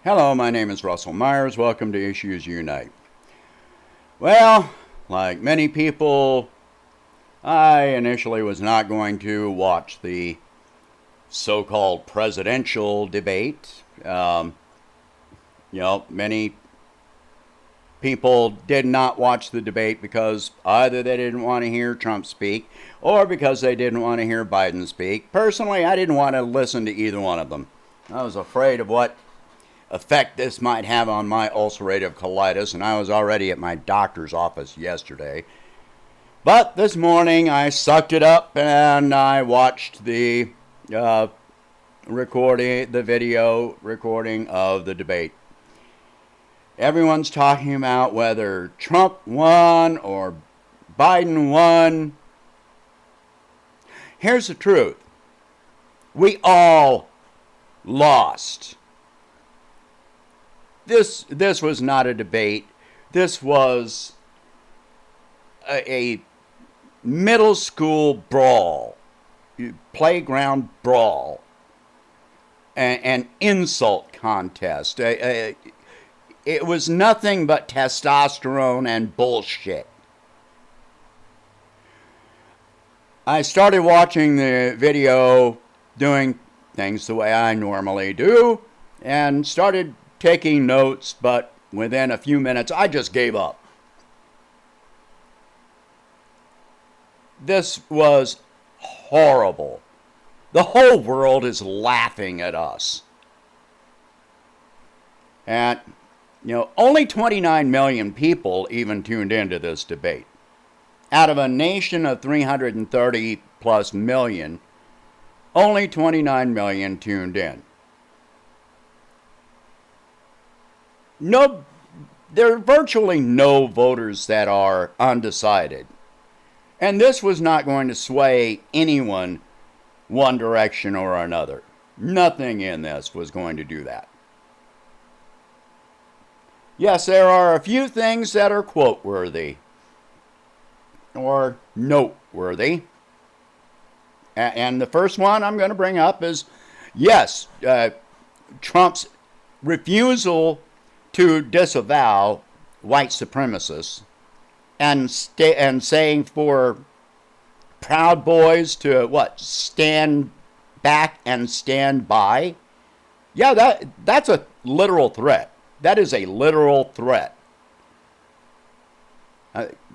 Hello, my name is Russell Myers. Welcome to Issues Unite. Well, like many people, I initially was not going to watch the so-called presidential debate. Many people did not watch the debate because either they didn't want to hear Trump speak or because they didn't want to hear Biden speak. Personally, I didn't want to listen to either one of them. I was afraid of what effect this might have on my ulcerative colitis, and I was already at my doctor's office yesterday. But this morning I sucked it up and I watched the video recording of the debate. Everyone's talking about whether Trump won or Biden won. Here's the truth. We all lost. This was not a debate. This was a middle school brawl, playground brawl, an insult contest. It was nothing but testosterone and bullshit. I started watching the video, doing things the way I normally do, and started taking notes, but within a few minutes, I just gave up. This was horrible. The whole world is laughing at us. And, only 29 million people even tuned into this debate. Out of a nation of 330 plus million, only 29 million tuned in. There are virtually no voters that are undecided. And this was not going to sway anyone one direction or another. Nothing in this was going to do that. Yes, there are a few things that are quote-worthy or noteworthy. And the first one I'm going to bring up is, yes, Trump's refusal to disavow white supremacists and saying for Proud Boys to stand back and stand by. Yeah, that's a literal threat. That is a literal threat.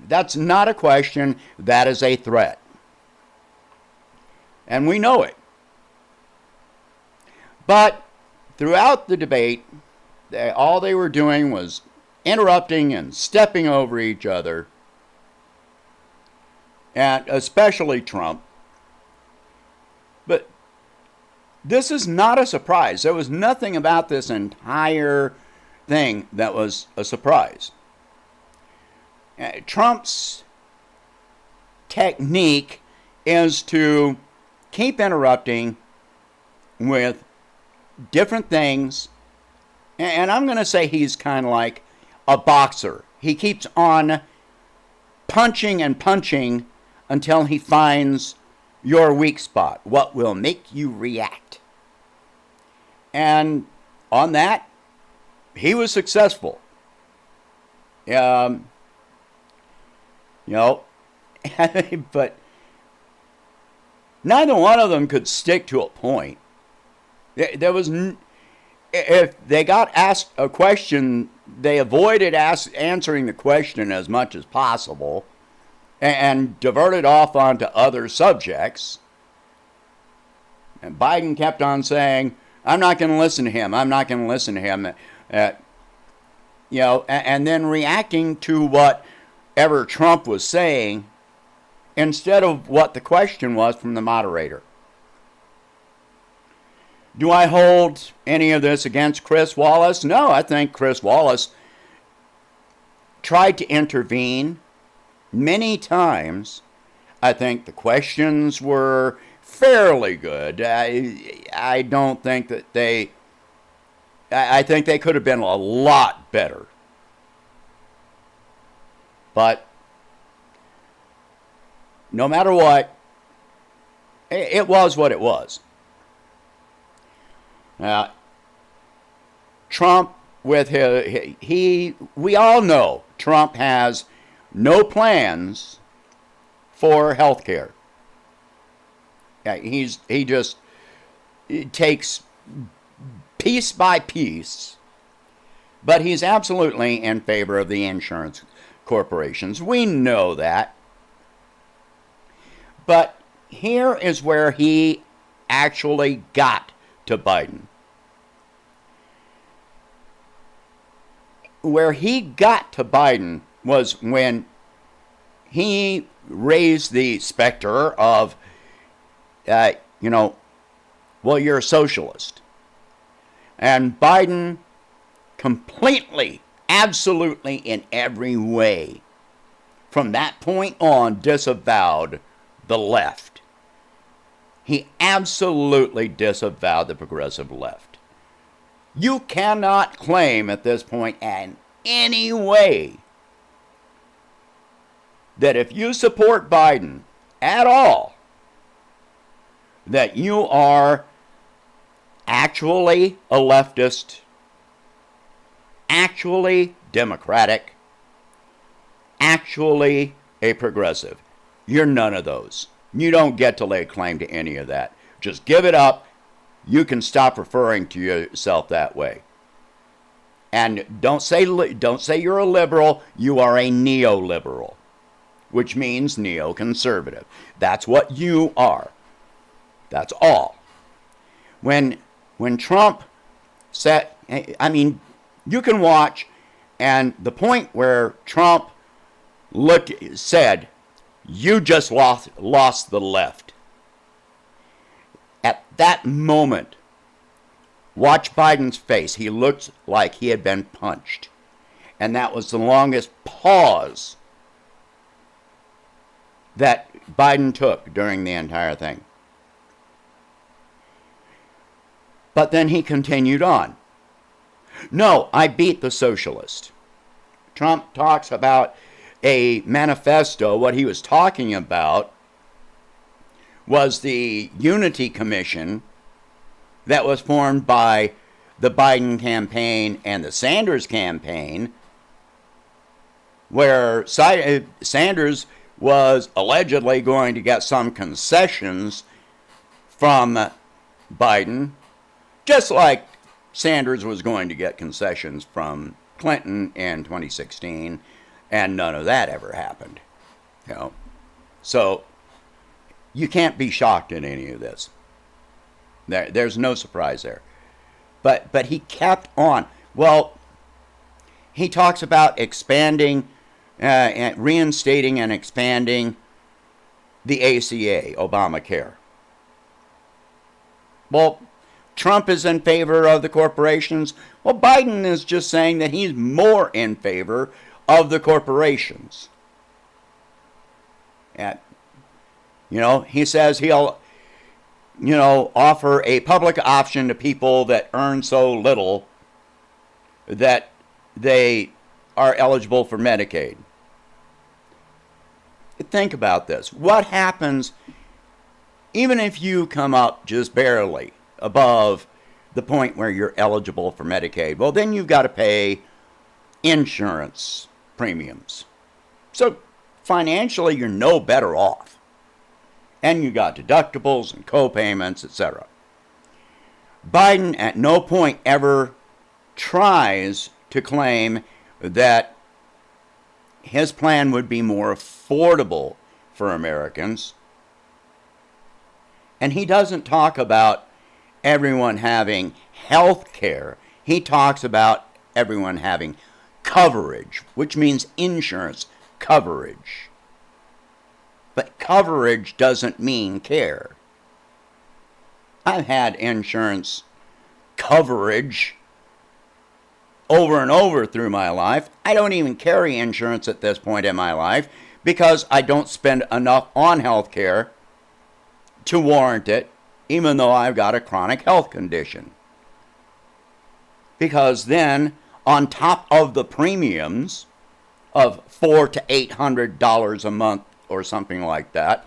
That's not a question. That is a threat. And we know it. But throughout the debate, all they were doing was interrupting and stepping over each other, and especially Trump. But this is not a surprise. There was nothing about this entire thing that was a surprise. Trump's technique is to keep interrupting with different things. And I'm going to say he's kind of like a boxer. He keeps on punching and punching until he finds your weak spot, what will make you react. And on that, he was successful. But neither one of them could stick to a point. There was... If they got asked a question, they avoided answering the question as much as possible and diverted off onto other subjects. And Biden kept on saying, I'm not going to listen to him. I'm not going to listen to him. And then reacting to whatever Trump was saying instead of what the question was from the moderator. Do I hold any of this against Chris Wallace? No, I think Chris Wallace tried to intervene many times. I think the questions were fairly good. I don't think that I think they could have been a lot better. But no matter what, it was what it was. Trump with we all know Trump has no plans for health care. He just takes piece by piece, but he's absolutely in favor of the insurance corporations. We know that. But here is where he actually got to Biden. Where he got to Biden was when he raised the specter of, well, you're a socialist. And Biden completely, absolutely in every way, from that point on, disavowed the left. He absolutely disavowed the progressive left. You cannot claim at this point in any way that if you support Biden at all, that you are actually a leftist, actually democratic, actually a progressive. You're none of those. You don't get to lay claim to any of that. Just give it up. You can stop referring to yourself that way. And don't say you're a liberal. You are a neoliberal, which means neoconservative. That's what you are. That's all. When Trump said, I mean, you can watch, and the point where Trump said, you just lost the left. At that moment, watch Biden's face. He looked like he had been punched. And that was the longest pause that Biden took during the entire thing. But then he continued on. No, I beat the socialist. Trump talks about a manifesto. What he was talking about was the Unity Commission that was formed by the Biden campaign and the Sanders campaign, where Sanders was allegedly going to get some concessions from Biden, just like Sanders was going to get concessions from Clinton in 2016, and none of that ever happened. So you can't be shocked in any of this. There's no surprise there. But he kept on. Well, he talks about expanding, and reinstating and expanding the ACA, Obamacare. Well, Trump is in favor of the corporations. Well, Biden is just saying that he's more in favor of the corporations. And, he says he'll, offer a public option to people that earn so little that they are eligible for Medicaid. Think about this. What happens even if you come up just barely above the point where you're eligible for Medicaid? Well, then you've got to pay insurance premiums. So financially, you're no better off. And you got deductibles and co-payments, etc. Biden at no point ever tries to claim that his plan would be more affordable for Americans. And he doesn't talk about everyone having health care. He talks about everyone having coverage, which means insurance coverage. But coverage doesn't mean care. I've had insurance coverage over and over through my life. I don't even carry insurance at this point in my life because I don't spend enough on health care to warrant it, even though I've got a chronic health condition. Because then, on top of the premiums of $400 to $800 a month or something like that,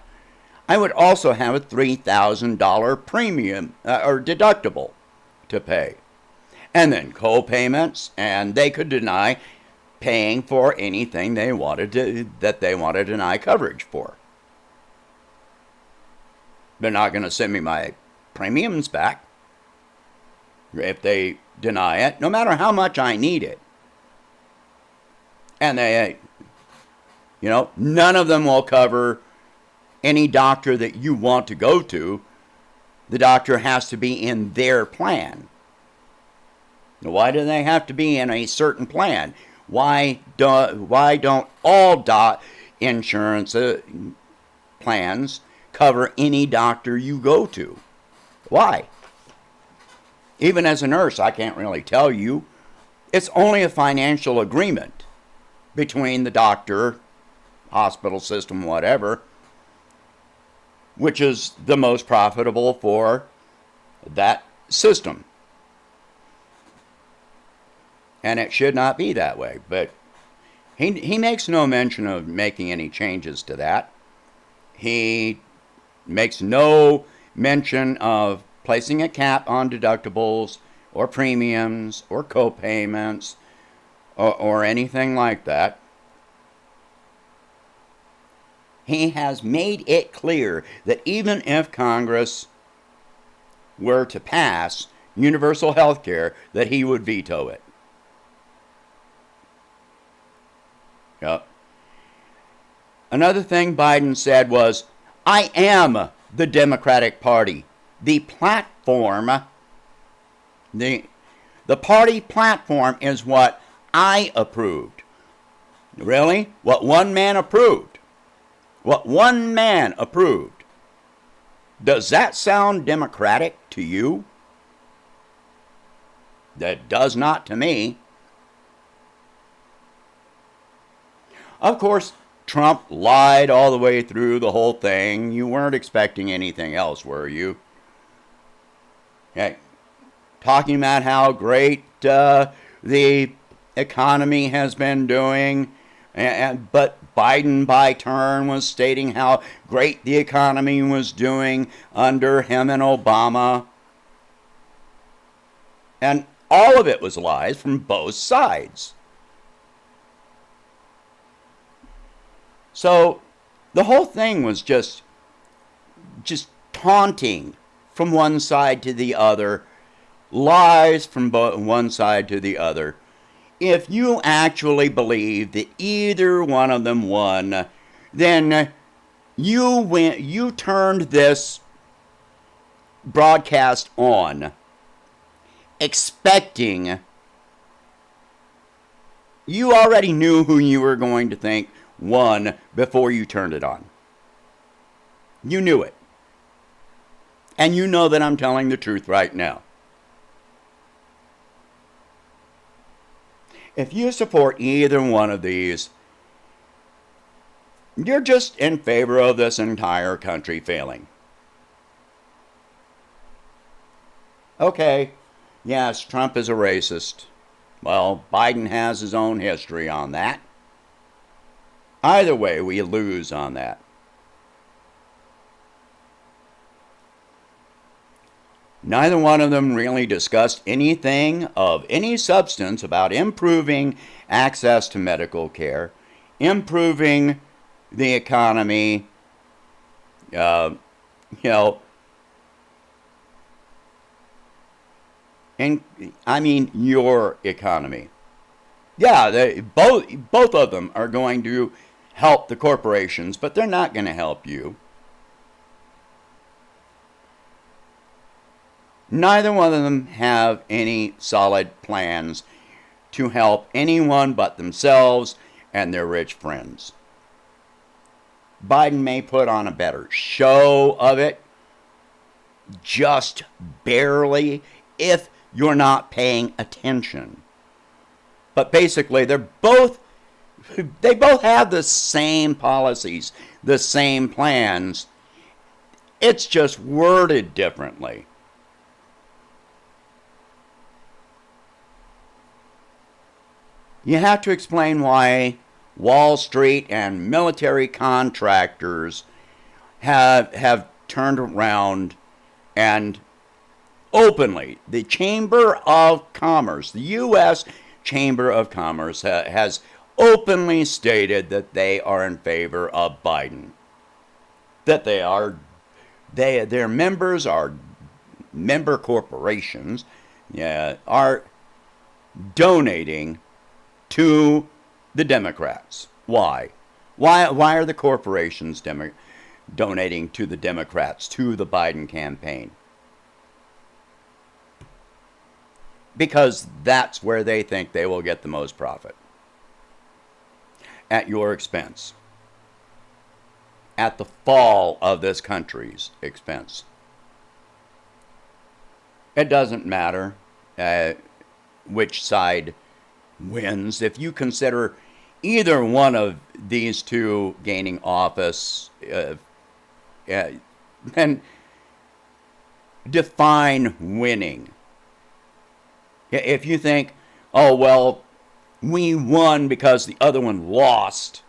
I would also have a $3,000 premium or deductible to pay. and then co-payments, and they could deny paying for anything they wanted to deny coverage for. They're not going to send me my premiums back if they deny it, no matter how much I need it. And they, none of them will cover any doctor that you want to go to. The doctor has to be in their plan. Why do they have to be in a certain plan? Why don't all insurance plans cover any doctor you go to? Why? Even as a nurse, I can't really tell you. It's only a financial agreement between the doctor, hospital system, whatever, which is the most profitable for that system. And it should not be that way. But he makes no mention of making any changes to that. He makes no mention of placing a cap on deductibles or premiums or co-payments or anything like that. He has made it clear that even if Congress were to pass universal health care, that he would veto it. Yep. Another thing Biden said was, I am the Democratic Party. The platform, the party platform is what I approved. Really? What one man approved. What one man approved. Does that sound democratic to you? That does not to me. Of course, Trump lied all the way through the whole thing. You weren't expecting anything else, were you? Okay. Talking about how great the economy has been doing, but Biden by turn was stating how great the economy was doing under him and Obama. And all of it was lies from both sides. So the whole thing was just taunting from one side to the other, lies from one side to the other. If you actually believe that either one of them won, then you turned this broadcast on expecting, you already knew who you were going to think won before you turned it on. You knew it. And you know that I'm telling the truth right now. If you support either one of these, you're just in favor of this entire country failing. Okay, yes, Trump is a racist. Well, Biden has his own history on that. Either way, we lose on that. Neither one of them really discussed anything of any substance about improving access to medical care, improving the economy, and I mean your economy. Yeah, both of them are going to help the corporations, but they're not going to help you. Neither one of them have any solid plans to help anyone but themselves and their rich friends. Biden may put on a better show of it, just barely, if you're not paying attention. But basically, they both have the same policies, the same plans. It's just worded differently. You have to explain why Wall Street and military contractors have turned around and openly, the Chamber of Commerce, the U.S. Chamber of Commerce, has openly stated that they are in favor of Biden. That their members are member corporations, are donating to the Democrats. Why? Why are the corporations donating to the Democrats, to the Biden campaign? Because that's where they think they will get the most profit. At your expense. At the fall of this country's expense. It doesn't matter which side wins. If you consider either one of these two gaining office, then define winning. If you think, oh, well, we won because the other one lost,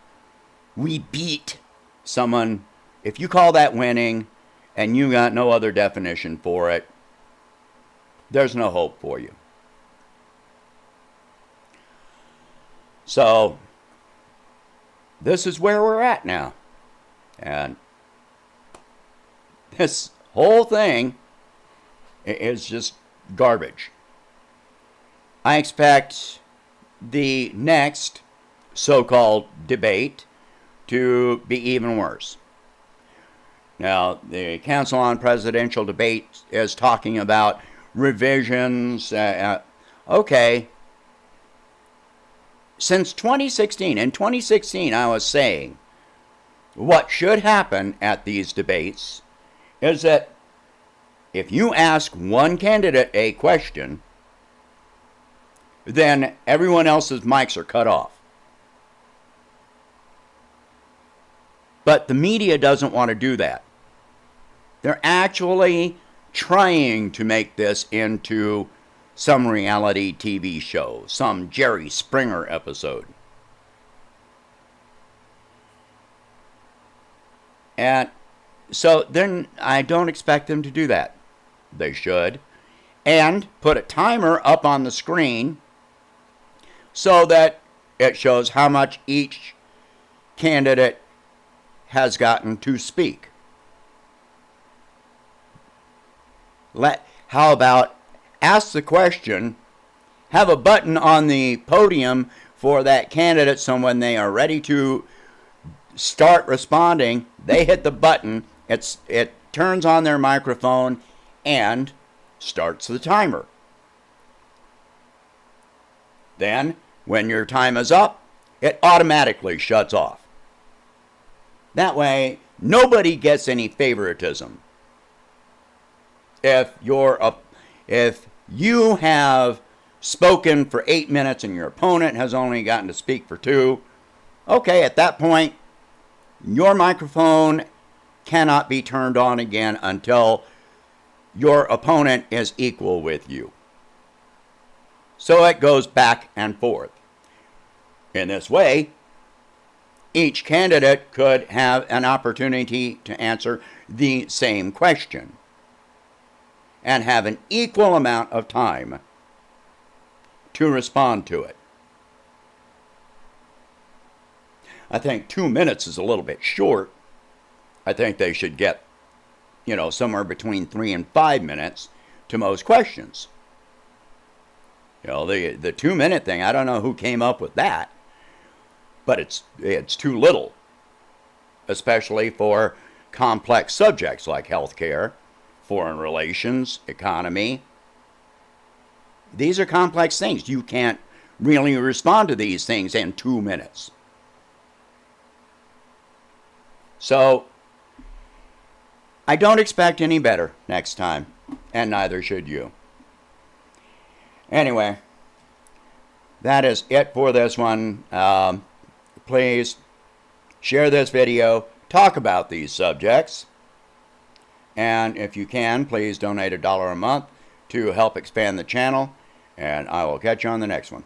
we beat someone, if you call that winning and you got no other definition for it, there's no hope for you. So, this is where we're at now. And this whole thing is just garbage. I expect the next so-called debate to be even worse. Now, the Council on Presidential Debate is talking about revisions. Okay. Since 2016, in 2016, I was saying what should happen at these debates is that if you ask one candidate a question, then everyone else's mics are cut off. But the media doesn't want to do that. They're actually trying to make this into some reality TV show, some Jerry Springer episode. And so then I don't expect them to do that. They should. And put a timer up on the screen so that it shows how much each candidate has gotten to speak. How about ask the question, have a button on the podium for that candidate so when they are ready to start responding, they hit the button, it turns on their microphone and starts the timer. Then, when your time is up, it automatically shuts off. That way, nobody gets any favoritism. If you have spoken for 8 minutes and your opponent has only gotten to speak for 2, okay, at that point, your microphone cannot be turned on again until your opponent is equal with you. So it goes back and forth. In this way, each candidate could have an opportunity to answer the same question and have an equal amount of time to respond to it. I think 2 minutes is a little bit short. I think they should get, somewhere between 3 and 5 minutes to most questions. The 2-minute thing, I don't know who came up with that, but it's too little, especially for complex subjects like healthcare, foreign relations, economy. These are complex things. You can't really respond to these things in 2 minutes. So, I don't expect any better next time, and neither should you. Anyway, that is it for this one. Please share this video, talk about these subjects, and if you can, please donate $1 a month to help expand the channel, and I will catch you on the next one.